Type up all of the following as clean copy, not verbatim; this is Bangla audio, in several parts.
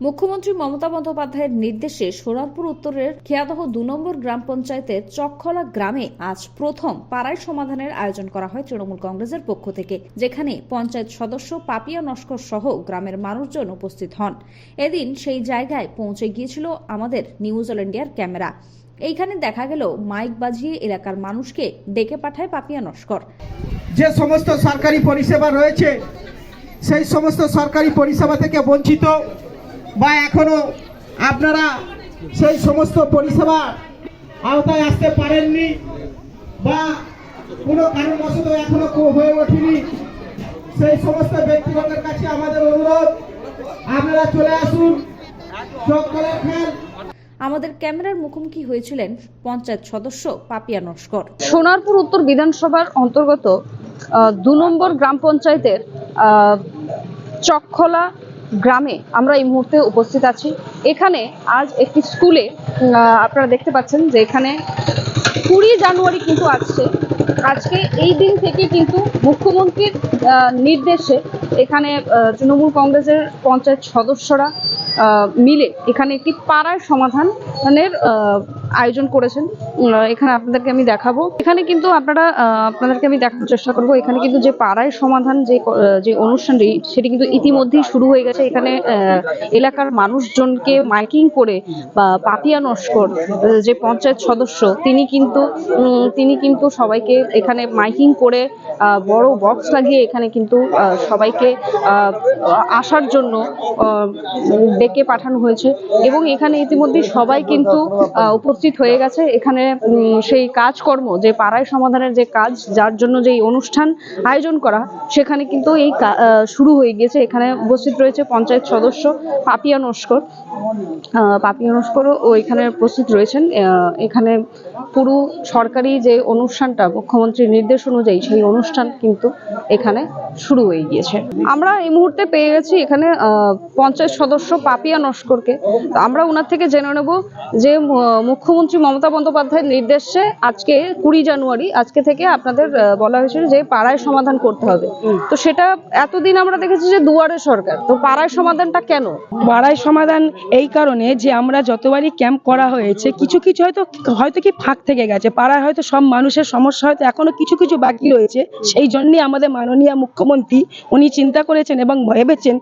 মুখ্যমন্ত্রী মমতা বন্দ্যোপাধ্যায়ের নির্দেশে সোনারপুর উত্তরের খেয়াদহ ২ নম্বর গ্রাম পঞ্চায়েতের চকখলা গ্রামে আজ প্রথম পাড়ায় সমাধানের আয়োজন করা হয় তৃণমূল কংগ্রেসের পক্ষ থেকে, যেখানে পঞ্চায়েত সদস্য পাপিয়া নস্কর সহ গ্রামের মানুষজন উপস্থিত হন। এদিন সেই জায়গায় পৌঁছে গিয়েছিল আমাদের নিউজ অল ইন্ডিয়ার ক্যামেরা। এইখানে দেখা গেল মাইক বাজিয়ে এলাকার মানুষকে ডেকে পাঠায় পাপিয়া নস্কর। যে সমস্ত সরকারি পরিষেবা রয়েছে সেই সমস্ত সরকারি পরিষেবা থেকে বঞ্চিত বা এখনো আপনারা সেই সমস্ত পরিষেবা আওতায় আসতে পারেননি বা কোনো কারণবশত এখনো হয়ে ওঠেনি, সেই সমস্ত ব্যক্তিগণের কাছে আমাদের অনুরোধ, আপনারা চলে আসুন চকখলার খাল। আমাদের ক্যামেরার মুখোমুখি হয়েছিলেন পঞ্চায়েত সদস্য পাপিয়া নস্কর। সোনারপুর উত্তর বিধানসভার অন্তর্গত ২ নম্বর গ্রাম পঞ্চায়েতের চকখলা গ্রামে আমরা এই মুহূর্তে উপস্থিত আছি। এখানে আজ একটি স্কুলে আপনারা দেখতে পাচ্ছেন যে এখানে ২০ জানুয়ারি কিন্তু আজকে এই দিন থেকে কিন্তু মুখ্যমন্ত্রীর নির্দেশে এখানে তৃণমূল কংগ্রেসের পঞ্চায়েত সদস্যরা মিলে এখানে একটি পাড়ায় সমাধানের আয়োজন করেছেন। এখানে আপনাদেরকে আমি দেখাবো। এখানে কিন্তু আপনাদেরকে আমি দেখানোর চেষ্টা করবো। এখানে কিন্তু যে পাড়ায় সমাধান যে অনুষ্ঠানটি সেটি কিন্তু ইতিমধ্যেই শুরু হয়ে গেছে। এখানে এলাকার মানুষজনকে মাইকিং করে পাপিয়া নস্কর যে পঞ্চায়েত সদস্য তিনি কিন্তু সবাইকে এখানে মাইকিং করে বড় বক্স লাগিয়ে এখানে কিন্তু সবাইকে আসার জন্য ডেকে পাঠানো হয়েছে এবং এখানে ইতিমধ্যে সবাই কিন্তু উপস্থিত হয়ে গেছে। এখানে সেই কাজকর্ম যে পাড়ায় সমাধানের যে কাজ, যার জন্য যে অনুষ্ঠান আয়োজন করা, সেখানে কিন্তু এই শুরু হয়ে গিয়েছে। এখানে উপস্থিত রয়েছে পঞ্চায়েত সদস্য পাপিয়া নস্করও এখানে উপস্থিত রয়েছেন। এখানে পুরো সরকারি যে অনুষ্ঠানটা মুখ্যমন্ত্রীর নির্দেশ অনুযায়ী সেই অনুষ্ঠান কিন্তু এখানে শুরু হয়ে গিয়েছে। আমরা এই মুহূর্তে পেয়ে গেছি এখানে পঞ্চায়েত সদস্য পাপিয়া নস্করকে। আমরা ওনার থেকে জেনে নেব যে মুখ্যমন্ত্রী মমতা বন্দ্যোপাধ্যায়ের নির্দেশে আজকে ২০ জানুয়ারি আজকে থেকে আপনাদের বলা হয়েছিল যে পাড়ায় সমাধান করতে হবে। তো সেটা এতদিন আমরা দেখেছি যে দুয়ারে সরকার, তো পাড়ায় সমাধানটা কেন? পাড়ায় সমাধান এই কারণে যে আমরা যতবারই ক্যাম্প করা হয়েছে কিছু হয়তো কি ফাঁক থেকে গেছে, পাড়ায় হয়তো সব মানুষের সমস্যা হয়তো এখনো কিছু বাকি রয়েছে। সেই জন্যই আমাদের মাননীয় মুখ্যমন্ত্রী উনি চিন্তা করেছেন এবং ভেবেছেন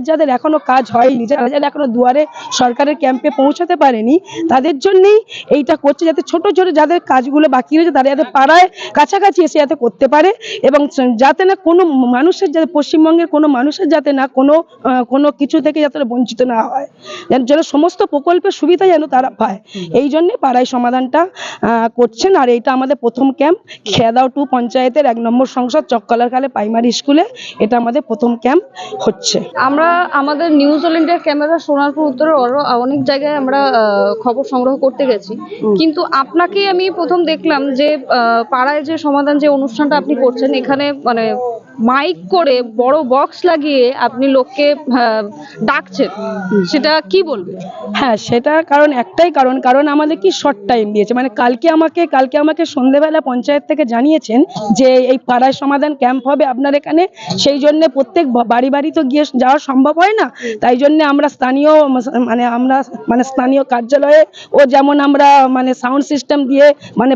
যাদের এখনো কাজ হয়নি, যারা এখনো দুয়ারে সরকারের ক্যাম্পে পৌঁছাতে পারেনি, তাদের জন্যই এইটা করছে, যাতে ছোট যাদের কাজগুলো বাকি রয়েছে তারা যাতে পাড়ায় কাছাকাছি এসে যাতে করতে পারে এবং যাতে না কোনো মানুষের, যাতে পশ্চিমবঙ্গের কোনো মানুষের যাতে না কোনো কিছু থেকে যাতে বঞ্চিত না হয়, যেন সমস্ত প্রকল্পের সুবিধা যেন তারা পায়। এই জন্য পাড়ায় সমাধানটা করছেন। আর এইটা আমাদের প্রথম ক্যাম্প খেয়াদহ 2 পঞ্চায়েতের 1 নম্বর সংসদ চকখলার খালে প্রাইমারি স্কুলে এটা আমাদের প্রথম ক্যাম্প হচ্ছে। আমরা আমাদের নিউজ অল ইন্ডিয়ার ক্যামেরা সোনারপুর উত্তরের অনেক জায়গায় আমরা খবর সংগ্রহ করতে গেছি, কিন্তু আপনাকে আমি প্রথম দেখলাম যে পাড়ায় যে সমাধান যে অনুষ্ঠানটা আপনি করছেন, এখানে মানে মাইক করে বড় বক্স লাগিয়ে আপনি লোককে ডাকছেন, সেটা কি বলবেন? হ্যাঁ, সেটা একটাই কারণ আমাদের কি শর্ট টাইম দিয়েছে, মানে কালকে আমাকে সন্ধ্যেবেলা পঞ্চায়েত থেকে জানিয়েছেন যে এই পাড়ায় সমাধান ক্যাম্প হবে আপনার এখানে। সেই জন্য প্রত্যেক বাড়ি তো গিয়ে যাওয়া সম্ভব হয় না, তাই জন্য আমরা স্থানীয় কার্যালয়ে যেমন আমরা সাউন্ড সিস্টেম দিয়ে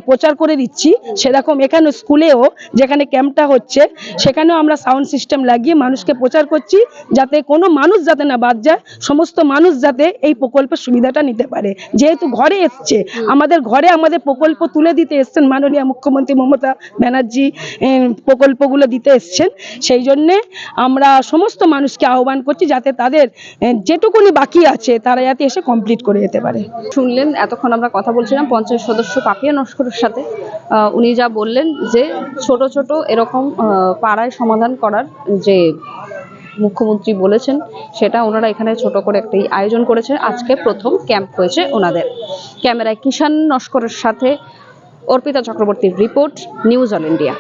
প্রচার করে দিচ্ছি, সেরকম এখানে স্কুলেও যেখানে ক্যাম্পটা হচ্ছে সেখানেও আমরা সাউন্ড সিস্টেম লাগিয়ে মানুষকে প্রচার করছি, যাতে কোনো মানুষ যাতে না বাদ যায়, সমস্ত মানুষ যাতে এই প্রকল্পের সুবিধাটা নিতে পারে। যেহেতু ঘরে এসছে, আমাদের প্রকল্প তুলে দিতে এসছেন মাননীয় মুখ্যমন্ত্রী মমতা ব্যানার্জি, প্রকল্পগুলো দিতে এসছেন, সেই জন্যে আমরা সমস্ত মানুষকে আহ্বান করছি যাতে তাদের যেটুকুনি বাকি আছে তারা যাতে এসে কমপ্লিট করে যেতে পারে। শুনলেন, এতক্ষণ আমরা কথা বলছিলাম পঞ্চায়েত সদস্য পাপিয়া নস্করের সাথে। উনি যা বললেন যে ছোট এরকম পাড়ায় সমাধান করার যে মুখ্যমন্ত্রী বলেছেন, সেটা ওনারা এখানে ছোট করে একটি আয়োজন করেছে। আজকে প্রথম ক্যাম্প হয়েছে ওনাদের। ক্যামেরায় কিষান নস্করের সাথে অর্পিতা চক্রবর্তীর রিপোর্ট, নিউজ অল ইন্ডিয়া।